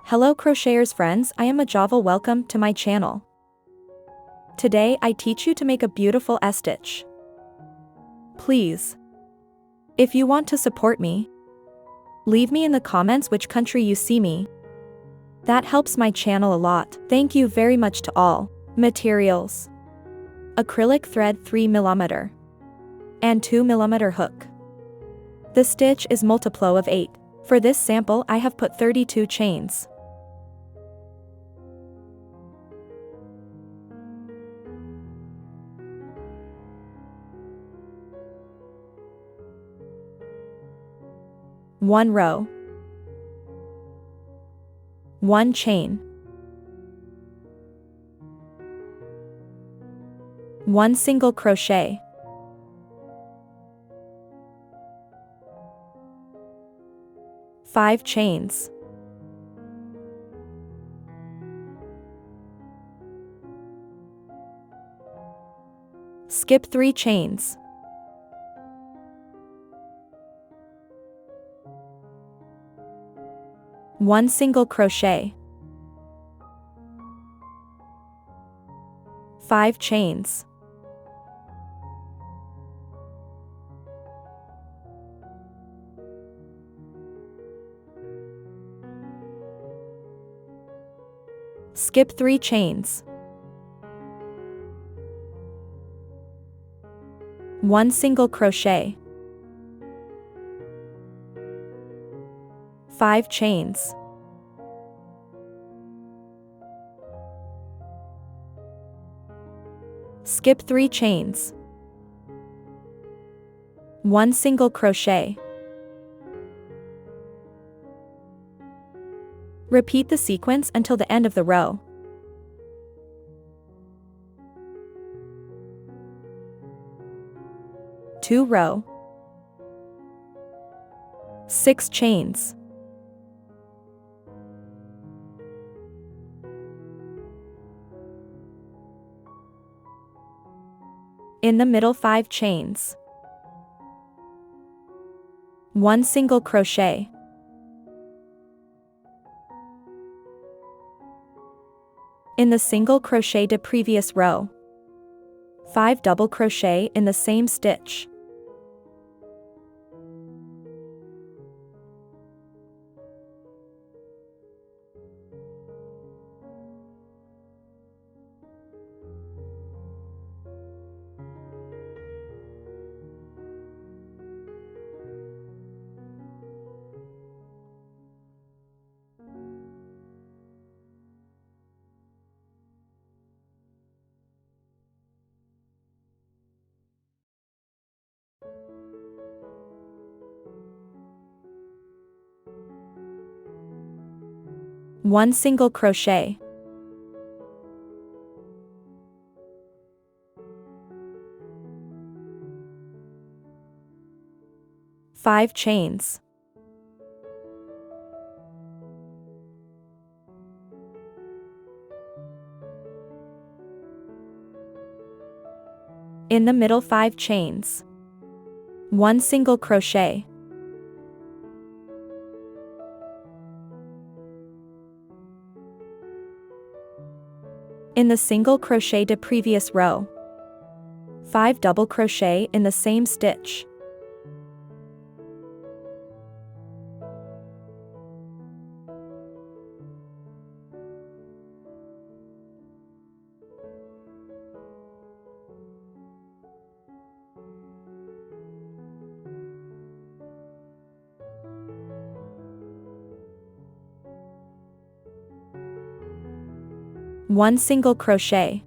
Hello crocheters friends, I am Ajava. Welcome to my channel. Today I teach you to make a beautiful S-stitch. Please, if you want to support me, leave me in the comments which country you see me. That helps my channel a lot. Thank you very much to all. Materials: acrylic thread 3mm and 2mm hook. The stitch is multiplo of 8. For this sample I have put 32 chains. One row, one chain, one single crochet, five chains, skip 3 chains, one single crochet, 5 chains, skip 3 chains, one single crochet, 5 chains, skip 3 chains, one single crochet. Repeat the sequence until the end of the row. Two row, 6 chains, in the middle 5 chains, one single crochet, in the single crochet to previous row, 5 double crochet in the same stitch, one single crochet, five chains, in the middle 5 chains, one single crochet, in the single crochet to previous row, 5 double crochet in the same stitch, one single crochet,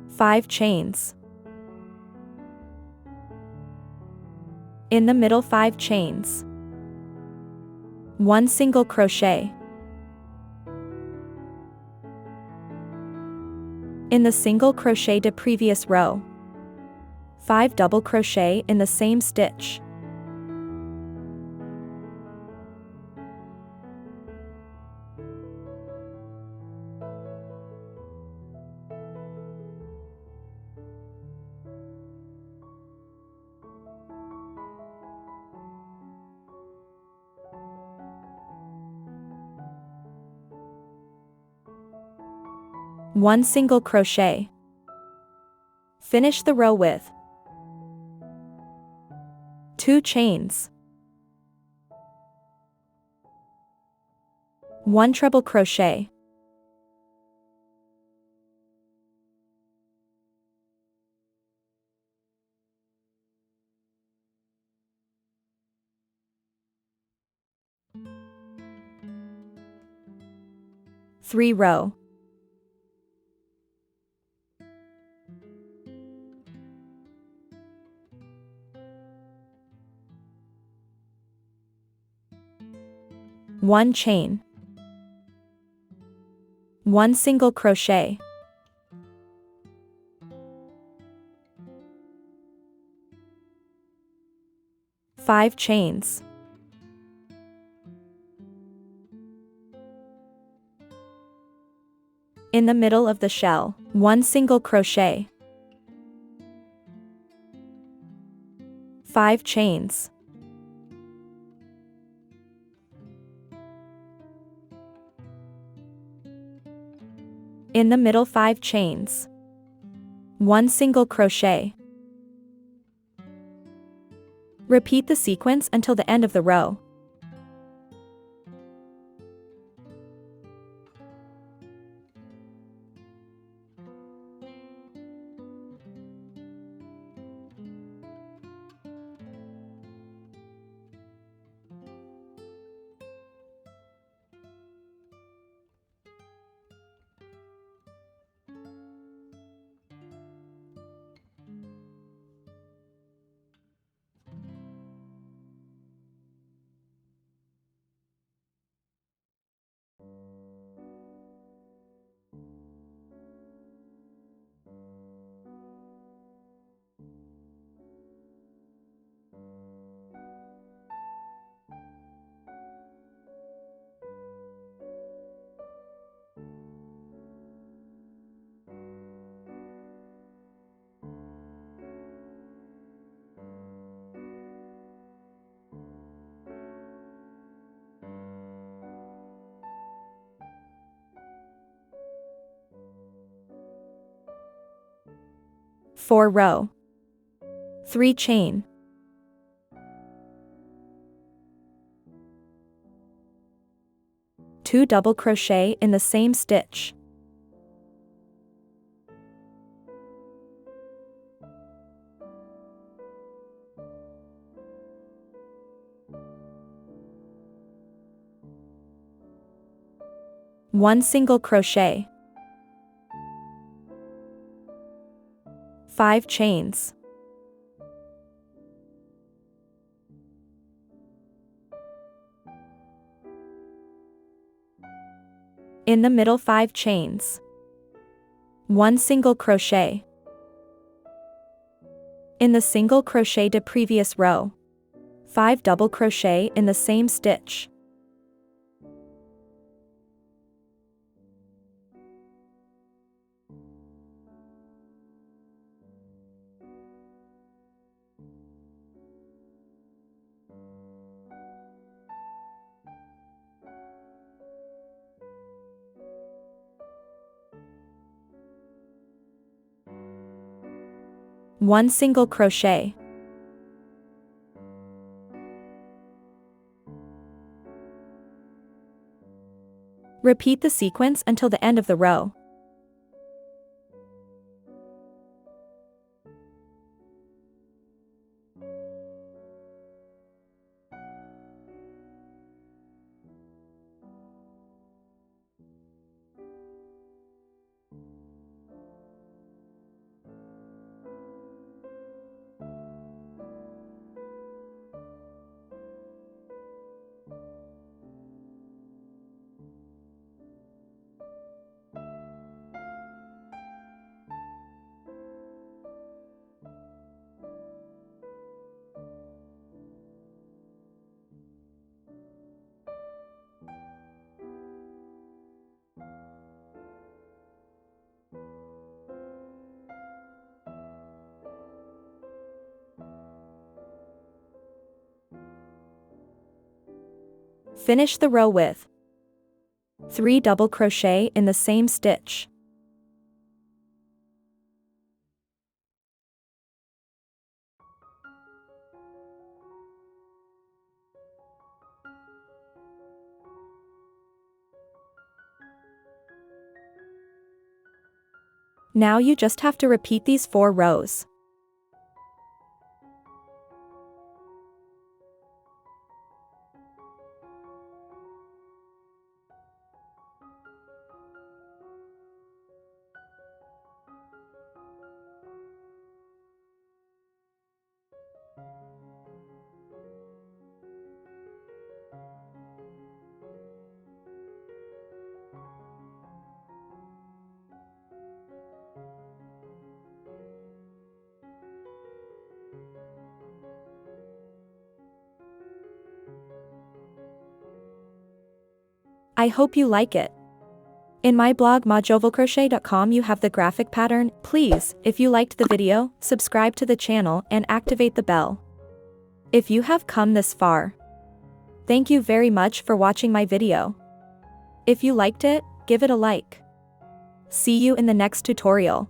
five chains, in the middle 5 chains, one single crochet, in the single crochet to previous row, 5 double crochet in the same stitch, 1 single crochet. Finish the row with 2 chains, 1 treble crochet, 3 row, 1 chain, 1 single crochet, 5 chains, in the middle of the shell, 1 single crochet, 5 chains, in the middle 5 chains, 1 single crochet. Repeat the sequence until the end of the row. Four row, 3 chain, 2 double crochet in the same stitch, 1 single crochet, 5 chains, in the middle 5 chains, 1 single crochet, in the single crocheted previous row, 5 double crochet in the same stitch, one single crochet, repeat the sequence until the end of the row. Finish the row with 3 double crochet in the same stitch, Now you just have to repeat these 4 rows. I hope you like it. In my blog majovelcrochet.com you have the graphic pattern. Please, if you liked the video, subscribe to the channel and activate the bell. If you have come this far, thank you very much for watching my video. If you liked it, give it a like. See you in the next tutorial.